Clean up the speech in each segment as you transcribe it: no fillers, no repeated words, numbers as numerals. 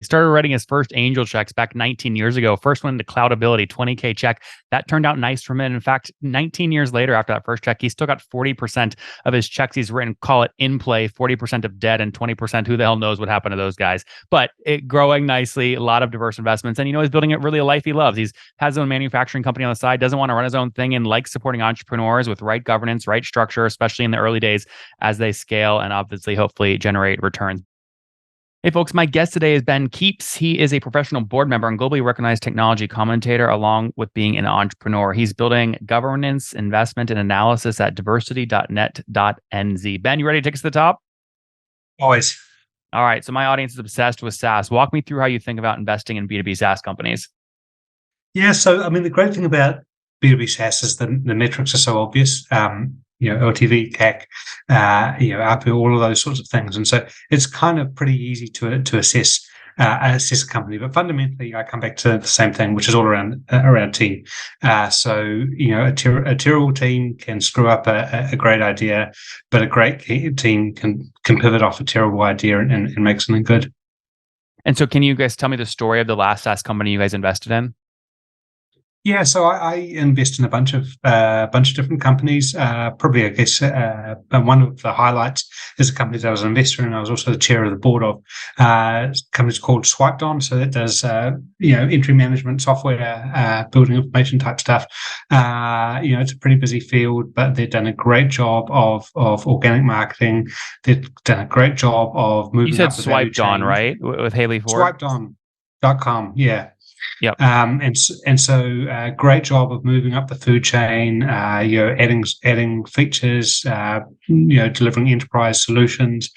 He started writing his first angel checks back 19 years ago. First one to cloudability, 20K check. That turned out nice for him. And in fact, 19 years later, after that first check, he still got 40% of his checks he's written, call it in play, 40% of dead, and 20% who the hell knows what happened to those guys. But it growing nicely, a lot of diverse investments. And, he's building it really a life he loves. He's has his own manufacturing company on the side, doesn't want to run his own thing, and likes supporting entrepreneurs with right governance, right structure, especially in the early days as they scale and obviously, hopefully, generate returns. Hey, folks, my guest today is Ben Keeps. He is a professional board member and globally recognized technology commentator, along with being an entrepreneur. He's building governance, investment, and analysis at diversity.net.nz. Ben, you ready to take us to the top? Always. All right. So my audience is obsessed with SaaS. Walk me through how you think about investing in B2B SaaS companies. Yeah. So, the great thing about B2B SaaS is the metrics are so obvious. LTV, CAC, ARPU, all of those sorts of things. And so it's kind of pretty easy to assess a company. But fundamentally, I come back to the same thing, which is all around team. So a terrible team can screw up a great idea, but a great team can pivot off a terrible idea and make something good. And so can you guys tell me the story of the last SaaS company you guys invested in? Yeah, so I invest in a bunch of different companies. Probably, I guess, one of the highlights is a company that I was an investor in. I was also the chair of the board of. Company's called Swiped On, so that does entry management software, building information type stuff. It's a pretty busy field, but they've done a great job of organic marketing. They've done a great job of moving. You said up the value Swiped On, chain. right? With Haley Ford. SwipedOn.com, yeah. Yep. So great job of moving up the food chain, adding features, delivering enterprise solutions,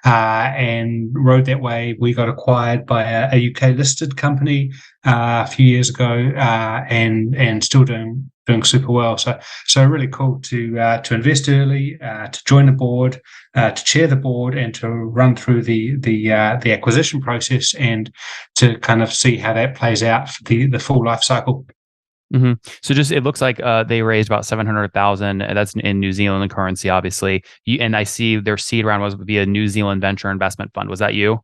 and rode that way. We got acquired by a UK listed company a few years ago, and still doing super well. So really cool to invest early, to join the board, to chair the board, and to run through the acquisition process, and to kind of see how that plays out for the full life cycle. Mm-hmm. So it looks like they raised about 700,000. That's in New Zealand currency, obviously. And I see their seed round was via New Zealand Venture Investment Fund. Was that you?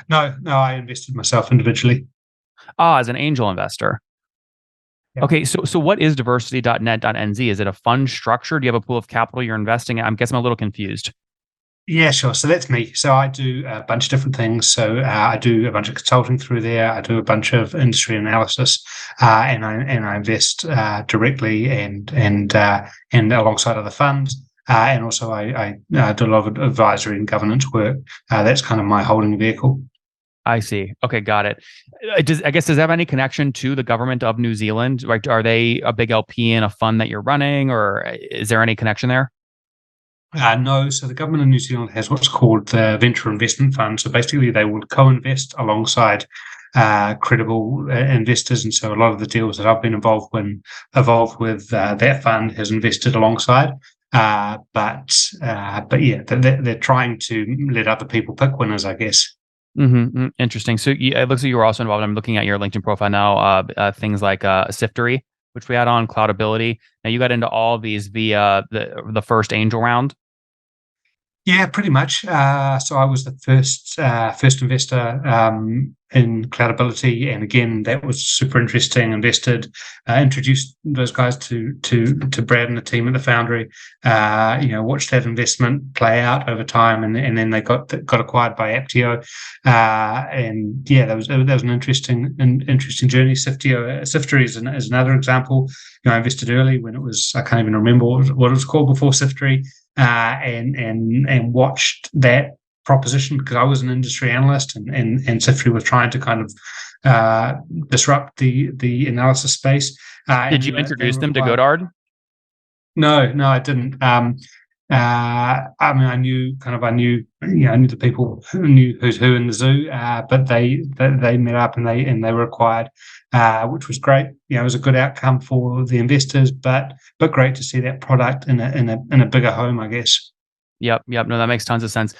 No, I invested myself individually. As an angel investor. Yeah. Okay, so what is diversity.net.nz? Is it a fund structure? Do you have a pool of capital you're investing in? I guess I'm a little confused. Yeah, sure. So that's me. So I do a bunch of different things. So I do a bunch of consulting through there. I do a bunch of industry analysis, and I invest directly and alongside other funds. And also I do a lot of advisory and governance work. That's kind of my holding vehicle. I see. Okay, got it. Does that have any connection to the government of New Zealand? Like, are they a big LP in a fund that you're running, or is there any connection there? No. So the government of New Zealand has what's called the Venture Investment Fund. So basically, they will co-invest alongside credible investors, and so a lot of the deals that I've been involved with that fund has invested alongside. But yeah, they're trying to let other people pick winners, I guess. Mm-hmm. Interesting. So it looks like you were also involved. I'm looking at your LinkedIn profile now. Things like Siftery, which we had on cloudability. Now you got into all of these via the first angel round. Yeah, pretty much. So I was the first investor in cloudability, and again, that was super interesting. Introduced those guys to Brad and the team at the Foundry. Watched that investment play out over time, and then they got acquired by Aptio. And yeah, that was an interesting journey. Siftery is another example. I invested early when it was, I can't even remember what it was called before Siftery. And watched that proposition because I was an industry analyst, and Siftery was trying to kind of disrupt the analysis space. Did you introduce them to Godard? No, I didn't. I knew the people who knew who's who in the zoo, but they met up and they were acquired, which was great. It was a good outcome for the investors, but great to see that product in a bigger home, I guess. Yep. No, that makes tons of sense.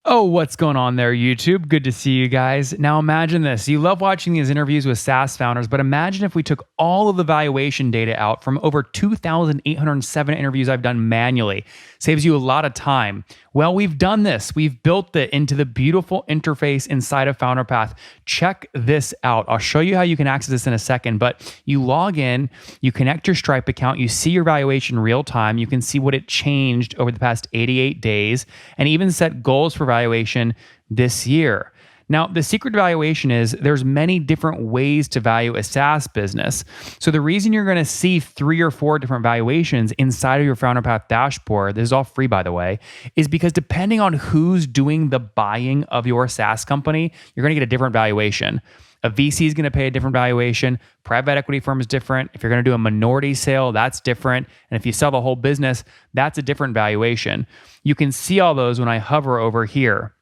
Oh, what's going on there, YouTube? Good to see you guys. Now imagine this. You love watching these interviews with SaaS founders, but imagine if we took all of the valuation data out from over 2,807 interviews I've done manually. Saves you a lot of time. Well, we've done this. We've built it into the beautiful interface inside of FounderPath. Check this out. I'll show you how you can access this in a second, but you log in, you connect your Stripe account, you see your valuation real time. You can see what it changed over the past 88 days and even set goals for valuation this year. Now, the secret to valuation is there's many different ways to value a SaaS business. So the reason you're going to see 3 or 4 different valuations inside of your FounderPath dashboard, this is all free by the way, is because depending on who's doing the buying of your SaaS company, you're going to get a different valuation. A VC is going to pay a different valuation. Private equity firm is different. If you're going to do a minority sale, that's different. And if you sell the whole business, that's a different valuation. You can see all those when I hover over here.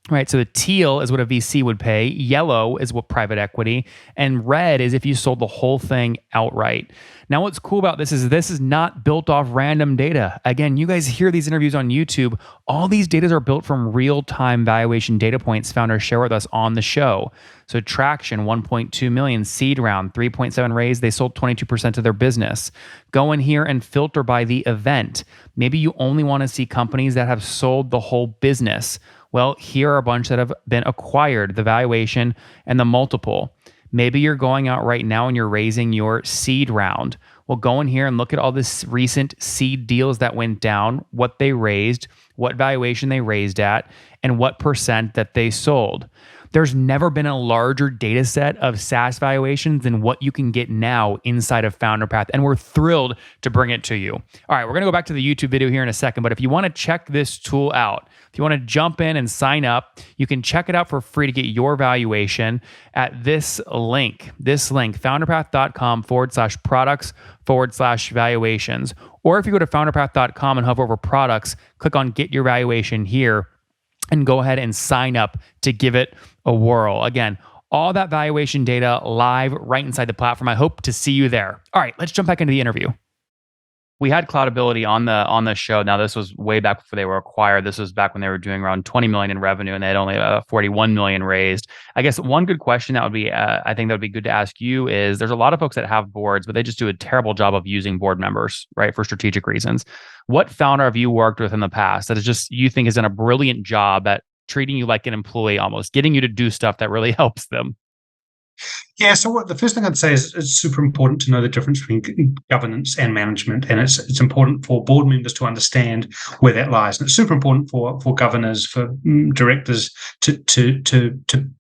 Right, so the teal is what a VC would pay, yellow is what private equity, and red is if you sold the whole thing outright. Now, what's cool about this is not built off random data. Again, you guys hear these interviews on YouTube. All these data are built from real-time valuation data points founders share with us on the show. So traction, 1.2 million, seed round, 3.7 raised, they sold 22% of their business. Go in here and filter by the event. Maybe you only want to see companies that have sold the whole business. Well, here are a bunch that have been acquired, the valuation and the multiple. Maybe you're going out right now and you're raising your seed round. Well, go in here and look at all this recent seed deals that went down, what they raised, what valuation they raised at, and what percent that they sold. There's never been a larger data set of SaaS valuations than what you can get now inside of FounderPath, and we're thrilled to bring it to you. All right, we're going to go back to the YouTube video here in a second, but if you want to check this tool out, if you want to jump in and sign up, you can check it out for free to get your valuation at this link, founderpath.com/products/valuations. Or if you go to founderpath.com and hover over products, click on get your valuation here and go ahead and sign up to give it a whirl. Again, all that valuation data live right inside the platform. I hope to see you there. All right, let's jump back into the interview. We had cloudability on the show. Now, this was way back before they were acquired. This was back when they were doing around 20 million in revenue, and they had only 41 million raised. I guess one good question that would be, I think that would be good to ask you is, there's a lot of folks that have boards, but they just do a terrible job of using board members, right, for strategic reasons. What founder have you worked with in the past that is just you think has done a brilliant job at treating you like an employee, almost getting you to do stuff that really helps them? Yeah, so the first thing I'd say is it's super important to know the difference between governance and management, and it's important for board members to understand where that lies, and it's super important for governors, for directors to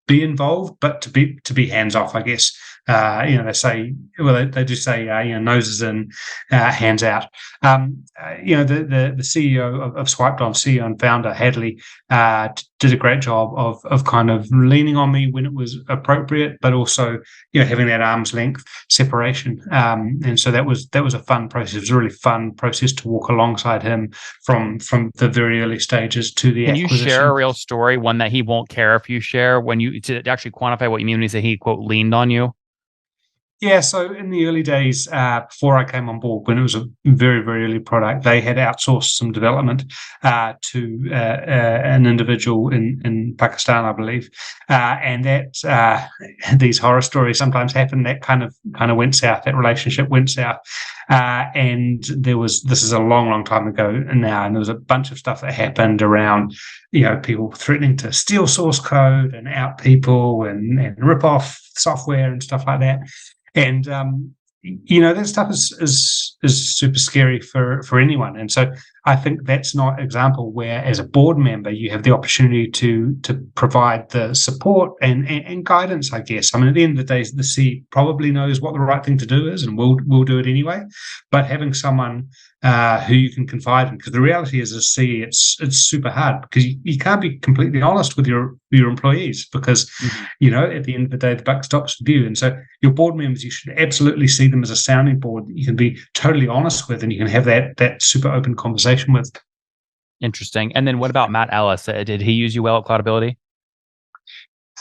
be involved, but to be hands off, I guess. They say, well, they do say, noses in, hands out. The CEO of Swipedom, CEO and founder Hadley, did a great job of kind of leaning on me when it was appropriate, but also having that arm's length separation. And so that was a fun process. It was a really fun process to walk alongside him from the very early stages to the acquisition. Can you share a real story, one that he won't care if you share, to actually quantify what you mean when you say he, quote, leaned on you? Yeah, so in the early days, before I came on board, when it was a very, very early product, they had outsourced some development to an individual in Pakistan, I believe, and that these horror stories sometimes happen. That kind of went south. That relationship went south, and this is a long, long time ago now, and there was a bunch of stuff that happened around, people threatening to steal source code and out people and rip off software and stuff like that. And that stuff is super scary for anyone. And so I think that's not an example where, as a board member, you have the opportunity to provide the support and guidance, I guess. I mean, at the end of the day, the C probably knows what the right thing to do is and will do it anyway. But having someone who you can confide in, because the reality is, as a C, it's super hard because you can't be completely honest with your employees because, at the end of the day, the buck stops with you. And so your board members, you should absolutely see them as a sounding board that you can be totally honest with and you can have that super open conversation with. Interesting. And then what about Matt Ellis? Did he use you well at Cloudability?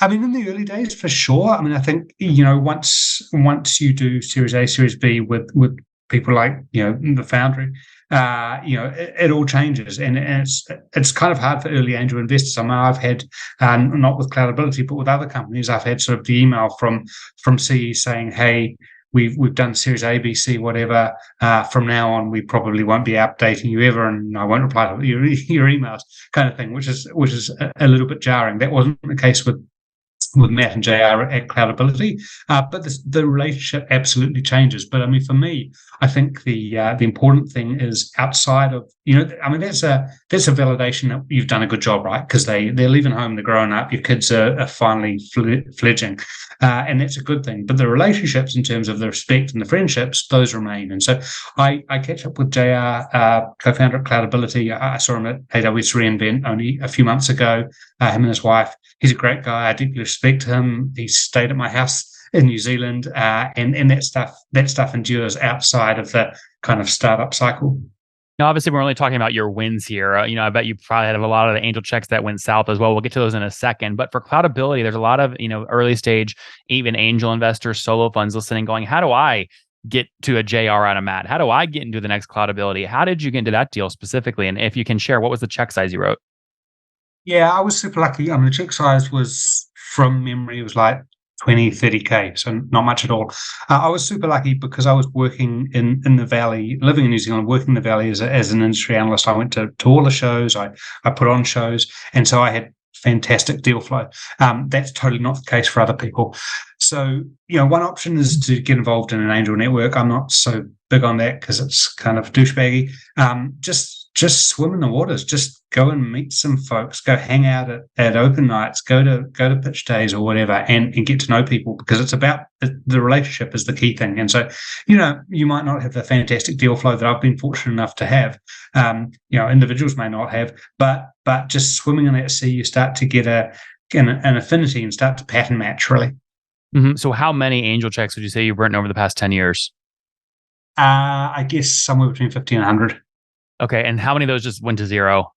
I mean, in the early days, for sure. I mean, I think, once you do Series A, Series B with people like, the Foundry, it all changes. And it's kind of hard for early angel investors. I mean, I've had, not with Cloudability, but with other companies, I've had sort of the email from CE saying, hey, we've done Series A, B, C, whatever. From now on, we probably won't be updating you ever, and I won't reply to your emails, kind of thing, which is a little bit jarring. That wasn't the case with Matt and JR at Cloudability, but the relationship absolutely changes. But I mean, for me, I think the important thing is outside of, I mean, that's a validation that you've done a good job, right? Because they're leaving home, they're growing up, your kids are finally fledging, and that's a good thing. But the relationships, in terms of the respect and the friendships, those remain. And so I catch up with JR, co-founder at Cloudability. I saw him at AWS reInvent only a few months ago. Him and his wife. He's a great guy. I deeply respect him. He stayed at my house in New Zealand, and that stuff endures outside of the kind of startup cycle. Now, obviously, we're only talking about your wins here. I bet you probably have a lot of the angel checks that went south as well. We'll get to those in a second. But for Cloudability, there's a lot of early stage, even angel investors, solo funds listening, going, "How do I get to a JR out of Matt? How do I get into the next Cloudability? How did you get into that deal specifically? And if you can share, what was the check size you wrote?" Yeah, I was super lucky. I mean, the check size was, from memory, it was like 20, 30K, so not much at all. I was super lucky because I was working in the Valley, living in New Zealand, working in the Valley as an industry analyst. I went to all the shows, I put on shows, and so I had fantastic deal flow. That's totally not the case for other people. So, one option is to get involved in an angel network. I'm not so big on that because it's kind of douchebaggy. Just swim in the waters. Just go and meet some folks. Go hang out at open nights. Go to pitch days or whatever, and get to know people, because it's about the relationship is the key thing. And so, you might not have the fantastic deal flow that I've been fortunate enough to have. Individuals may not have, but just swimming in that sea, you start to get an affinity and start to pattern match, really. Mm-hmm. So how many angel checks would you say you've written over the past 10 years? I guess somewhere between 50 and 100. Okay. And how many of those just went to zero?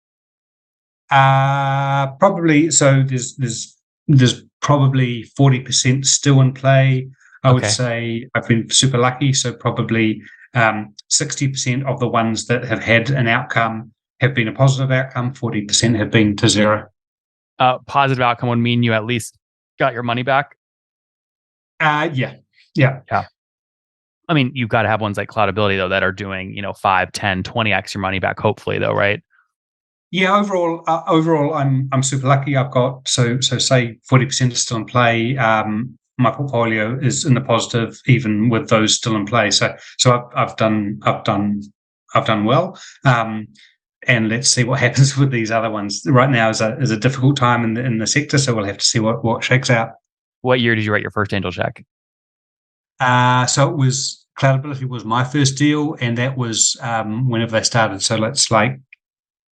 Probably. So there's probably 40% still in play. I would say I've been super lucky. So probably 60% of the ones that have had an outcome have been a positive outcome. 40% have been to zero. Positive outcome would mean you at least got your money back. Yeah. I mean, you've got to have ones like Cloudability, though, that are doing, 5, 10, 20x your money back, hopefully, though, right? Yeah, overall, I'm super lucky. I've got so say 40% is still in play. My portfolio is in the positive, even with those still in play. So I've done well. And let's see what happens with these other ones. Right now is a difficult time in the sector, so we'll have to see what shakes out. What year did you write your first angel check? So it was Cloudability was my first deal, and that was whenever they started. So it's like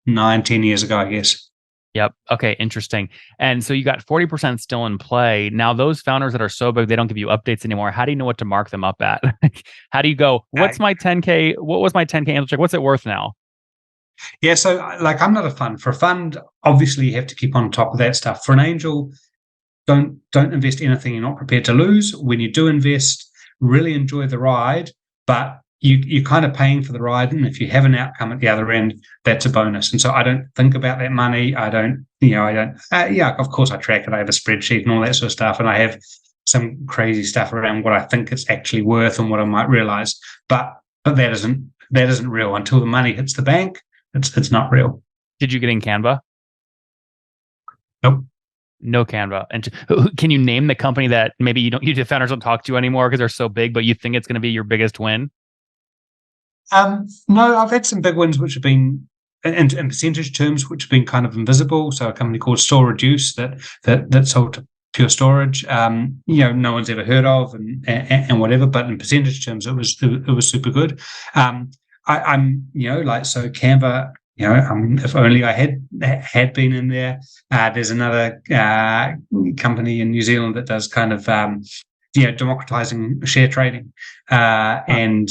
9-10 years ago, I guess. Yep. Okay. Interesting. And so you got 40% still in play. Now, those founders that are so big, they don't give you updates anymore. How do you know what to mark them up at? How do you go, what's my 10K? What was my 10K angel check? What's it worth now? Yeah. So I'm not a fund. For a fund, obviously you have to keep on top of that stuff. For an angel, don't invest anything you're not prepared to lose. When you do invest, really enjoy the ride, but you're kind of paying for the ride, and if you have an outcome at the other end, that's a bonus. And so I don't think about that money. I don't. Of course I track it. I have a spreadsheet and all that sort of stuff, and I have some crazy stuff around what I think it's actually worth and what I might realize. But that isn't real until the money hits the bank. It's not real. Did you get in Canva? Nope. No Canva. And can you name the company that maybe you founders don't talk to anymore because they're so big, but you think it's going to be your biggest win? No, I've had some big wins which have been in percentage terms, which have been kind of invisible. So a company called Store Reduce that sold to Pure Storage. No one's ever heard of and whatever, but in percentage terms, it was super good. I'm so Canva. If only I had been in there. There's another company in New Zealand that does kind of democratizing share trading, and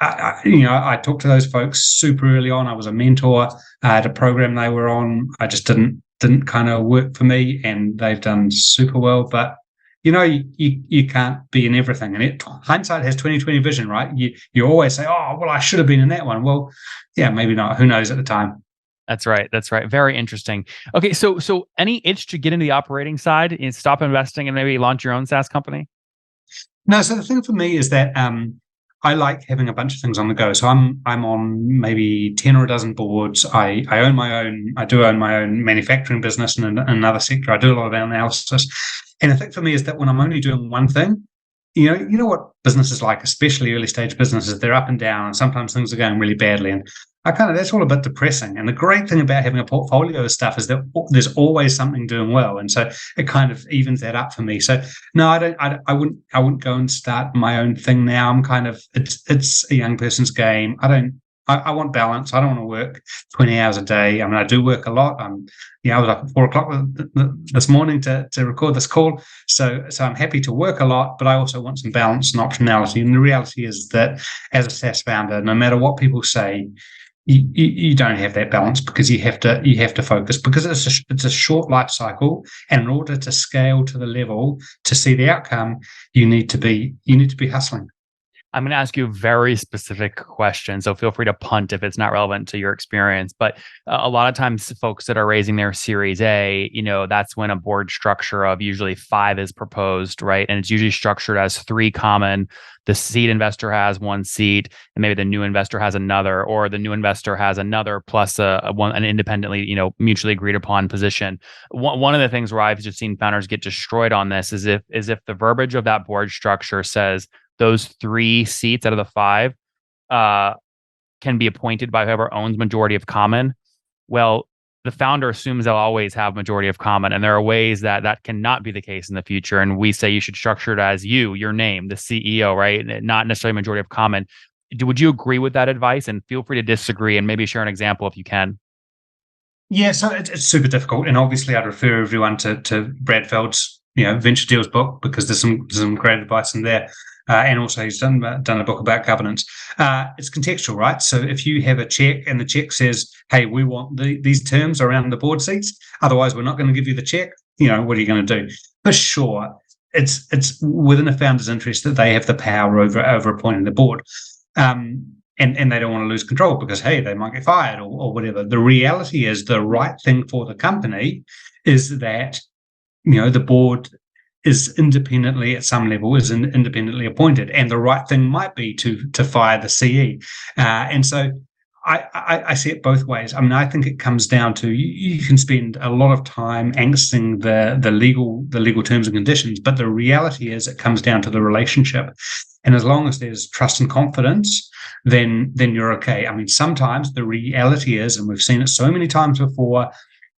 I talked to those folks super early on. I was a mentor at a program they were on. I just didn't kind of work for me, and they've done super well. But you can't be in everything, and hindsight has 20/20 vision, right? You always say, "Oh, well, I should have been in that one." Well, yeah, maybe not. Who knows at the time? That's right. Very interesting. Okay, so any itch to get into the operating side and stop investing and maybe launch your own SaaS company? No, so the thing for me is that I like having a bunch of things on the go. So I'm on maybe 10 or a dozen boards. I do own my own manufacturing business in another sector. I do a lot of analysis. And the thing for me is that when I'm only doing one thing, you know what business is like, especially early stage businesses, they're up and down, and sometimes things are going really badly. And that's all a bit depressing. And the great thing about having a portfolio of stuff is that there's always something doing well, and so it kind of evens that up for me. So no, I wouldn't go and start my own thing now. I'm kind of it's a young person's game. I want balance. I don't want to work 20 hours a day. I mean, I do work a lot. I was up at 4 o'clock this morning to record this call. So I'm happy to work a lot, but I also want some balance and optionality. And the reality is that as a SaaS founder, no matter what people say, you don't have that balance, because you have to focus, because it's a short life cycle, and in order to scale to the level to see the outcome, you need to be hustling. I'm going to ask you very specific questions, so feel free to punt if it's not relevant to your experience. But a lot of times, folks that are raising their Series A, that's when a board structure of usually 5 is proposed, right? And it's usually structured as 3 common. The seed investor has 1 seat, and maybe the new investor has another, or the new investor has another plus an independently, mutually agreed upon position. One of the things where I've just seen founders get destroyed on this is if the verbiage of that board structure says those 3 seats out of the 5 can be appointed by whoever owns majority of common. Well, the founder assumes they'll always have majority of common, and there are ways that cannot be the case in the future. And we say you should structure it as your name, the CEO, right? Not necessarily majority of common. Would you agree with that advice? And feel free to disagree, and maybe share an example if you can. Yeah, so it's super difficult, and obviously I'd refer everyone to Brad Feld's Venture Deals book, because there's some great advice in there. And also he's done a book about governance. It's contextual, right? So if you have a check and the check says, hey, we want these terms around the board seats, otherwise we're not going to give you the check, what are you going to do? For sure, it's within a founder's interest that they have the power over appointing the board. And they don't want to lose control, because, hey, they might get fired or whatever. The reality is the right thing for the company is that, the board is independently, at some level, is independently appointed, and the right thing might be to fire the CE. And so I see it both ways. I mean, I think it comes down to you can spend a lot of time angsting the legal terms and conditions, but the reality is it comes down to the relationship. And as long as there's trust and confidence, then you're okay. I mean, sometimes the reality is, and we've seen it so many times before,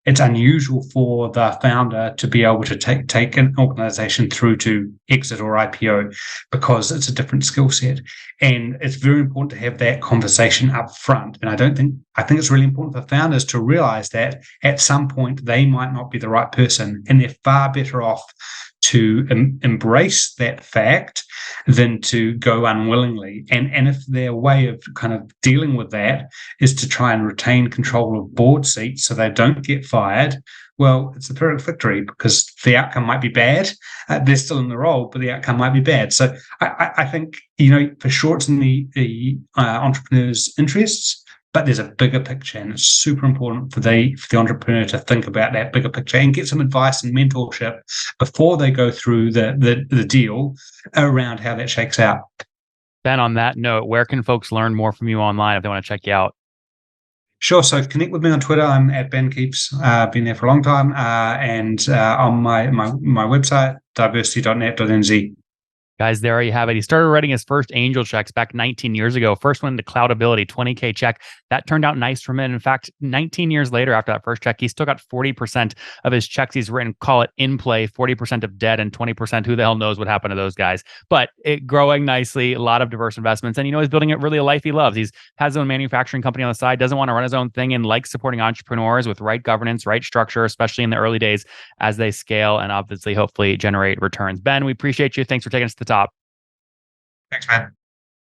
it's unusual for the founder to be able to take an organization through to exit or IPO, because it's a different skill set. And it's very important to have that conversation up front. And I think it's really important for founders to realize that at some point they might not be the right person, and they're far better off to embrace that fact than to go unwillingly. And if their way of kind of dealing with that is to try and retain control of board seats so they don't get fired, well, it's a Pyrrhic victory, because the outcome might be bad. They're still in the role, but the outcome might be bad. So I think, for sure it's in the entrepreneur's interests, but there's a bigger picture, and it's super important for the entrepreneur to think about that bigger picture and get some advice and mentorship before they go through the deal around how that shakes out. Ben, on that note, where can folks learn more from you online if they want to check you out? Sure. So connect with me on Twitter. I'm at Ben Keeps. Been there for a long time. And on my website, diversity.net.nz. Guys, there you have it. He started writing his first angel checks back 19 years ago. First one to cloudability, 20K check. That turned out nice for him. In fact, 19 years later, after that first check, he still got 40% of his checks he's written, call it in play, 40% of dead, and 20% who the hell knows what happened to those guys. But it growing nicely, a lot of diverse investments. And, he's building really a life he loves. He's has his own manufacturing company on the side, doesn't want to run his own thing, and likes supporting entrepreneurs with right governance, right structure, especially in the early days as they scale and obviously, hopefully generate returns. Ben, we appreciate you. Thanks for taking us to the top. Thanks, man.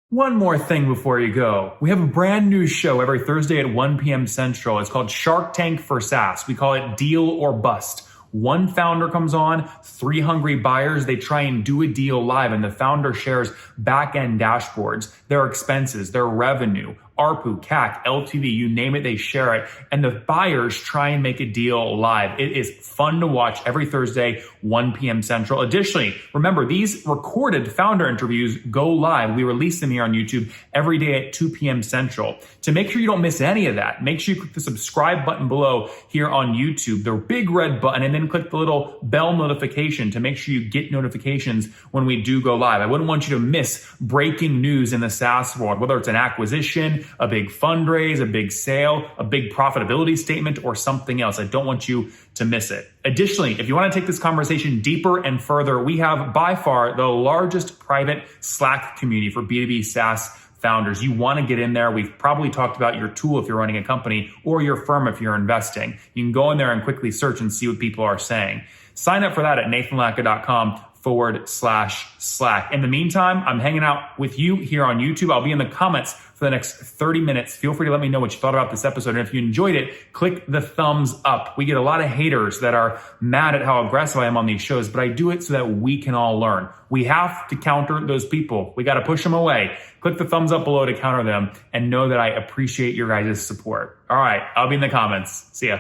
One more thing before you go. We have a brand new show every Thursday at 1 p.m. Central. It's called Shark Tank for SaaS. We call it Deal or Bust. One founder comes on, 3 hungry buyers. They try and do a deal live, and the founder shares back-end dashboards, their expenses, their revenue, ARPU, CAC, LTV, you name it, they share it. And the buyers try and make a deal live. It is fun to watch every Thursday, 1 p.m. Central. Additionally, remember, these recorded founder interviews go live. We release them here on YouTube every day at 2 p.m. Central. To make sure you don't miss any of that, make sure you click the subscribe button below here on YouTube, the big red button, and then click the little bell notification to make sure you get notifications when we do go live. I wouldn't want you to miss breaking news in the SaaS world, whether it's an acquisition, a big fundraise, a big sale, a big profitability statement, or something else. I don't want you to miss it. Additionally, if you want to take this conversation deeper and further, we have by far the largest private Slack community for B2B SaaS founders. You want to get in there. We've probably talked about your tool if you're running a company or your firm if you're investing. You can go in there and quickly search and see what people are saying. Sign up for that at nathanlatka.com/Slack. In the meantime, I'm hanging out with you here on YouTube. I'll be in the comments for the next 30 minutes. Feel free to let me know what you thought about this episode. And if you enjoyed it, click the thumbs up. We get a lot of haters that are mad at how aggressive I am on these shows, but I do it so that we can all learn. We have to counter those people. We got to push them away. Click the thumbs up below to counter them and know that I appreciate your guys' support. All right, I'll be in the comments. See ya.